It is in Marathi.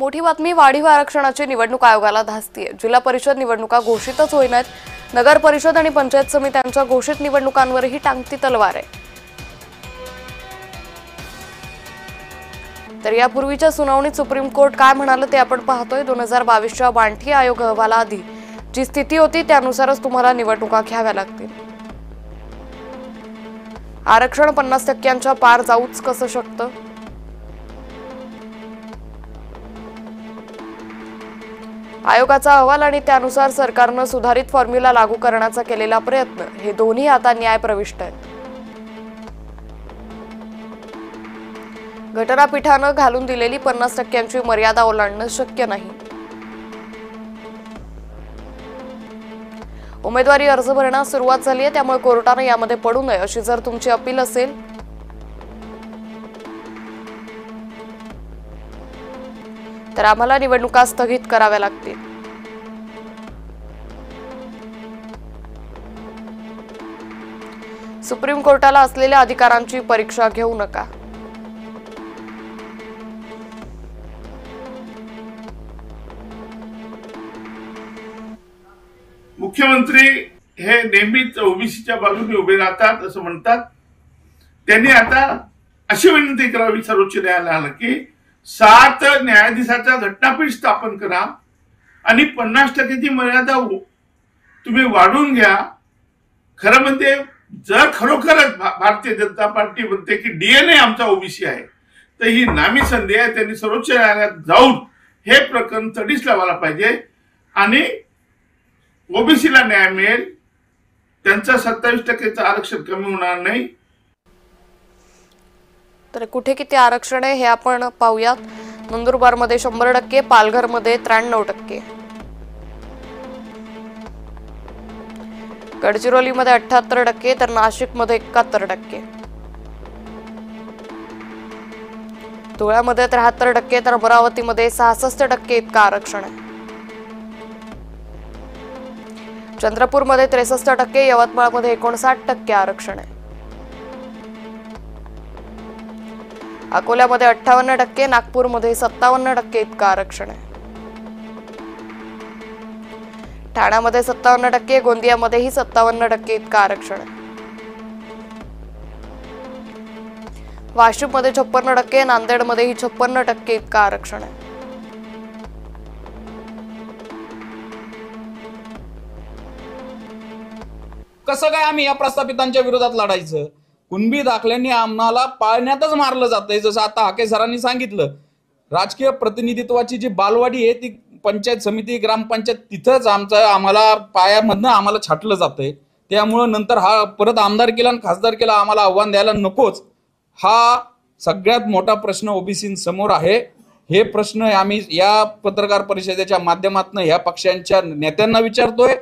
मोठी बातमी, वाढीव आरक्षणाची निवडणूक आयोगाला धास्तीये। जिल्हा परिषद निवडणुका घोषितच होईनात, नगर परिषद आणि पंचायत समित्यांच्या घोषित निवडणुकांवरही टांगती तलवार आहे। तर यापूर्वीच्या सुनावणीत सुप्रीम कोर्ट काय म्हणाले ते आपण पाहतोय। 2022च्या बांठी आयोग अहवालाआधी जी स्थिती होती त्यानुसारच तुम्हाला निवडणुका घ्याव्या लागतील। आरक्षण 50% पार जाऊच कसं शकतं? आयोगाचा अहवाल आणि त्यानुसार सरकारनं सुधारित फॉर्म्युला लागू करण्याचा केलेला प्रयत्न, हे दोन्ही आता न्यायप्रविष्ट आहेत। घटनापीठानं घालून दिलेली 50%ची मर्यादा ओलांडणं शक्य नाही। उमेदवारी अर्ज भरण्यास सुरुवात झाली आहे, त्यामुळे कोर्टाने यामध्ये पडू नये अशी जर तुमची अपील असेल तर आम्हाला निवडणुका स्थगित कराव्या लागतील। सुप्रीम कोर्टाला असलेल्या अधिकारांची परीक्षा घेऊ नका। मुख्यमंत्री हे नेहमीच ओबीसीच्या बाजूने उभे राहतात असं म्हणतात। त्यांनी आता अशी विनंती करावी सर्वोच्च न्यायालयाला की 7 न्यायाधीशाचा घटनापीठ स्थापन करा आणि 50%ची मर्यादा तुम्ही वाढवून घ्या। खरं म्हणजे जर खरोखरच भारतीय जनता पार्टी म्हणते की डीएनए आमचा ओबीसी आहे, तर ही नामी संधी आहे। त्यांनी सर्वोच्च न्यायालयात जाऊन हे प्रकरण तडीस लावायला पाहिजे आणि ओबीसीला न्याय मिळेल, त्यांचं 27%चं आरक्षण कमी होणार नाही। तर कुठे किती आरक्षण आहे हे आपण पाहूयात। नंदुरबारमध्ये 100%, पालघरमध्ये 93%, गडचिरोलीमध्ये 78%, तर नाशिकमध्ये 71%, धुळ्यामध्ये 73%, तर अमरावतीमध्ये 66% इतकं आरक्षण आहे। चंद्रपूरमध्ये 63%, यवतमाळमध्ये 59% आरक्षण आहे। अकोल्यामध्ये 58%, नागपूरमध्ये 57% इतकं आरक्षण आहे। ठाण्यामध्ये 57%, गोंदियामध्येही 57% इतकं आरक्षण आहे। वाशिममध्ये 56%, नांदेडमध्येही 56% इतकं आरक्षण आहे। कसं काय आम्ही या प्रस्थापितांच्या विरोधात लढायचं? कुणबी दाखल्यांनी आम्हाला पाळण्यातच मारलं जातंय। जसं आता हाके सरांनी सांगितलं, राजकीय प्रतिनिधित्वाची जी बालवाडी आहे ती पंचायत समिती, ग्रामपंचायत, तिथंच आम्हाला पायामधनं आम्हाला छाटलं जातंय। त्यामुळं नंतर हा परत आमदारकीला आणि खासदारकीला आम्हाला आव्हान द्यायला नकोच, हा सगळ्यात मोठा प्रश्न ओबीसींसमोर आहे। हे प्रश्न आम्ही या पत्रकार परिषदेच्या माध्यमातून या पक्षांच्या नेत्यांना विचारतोय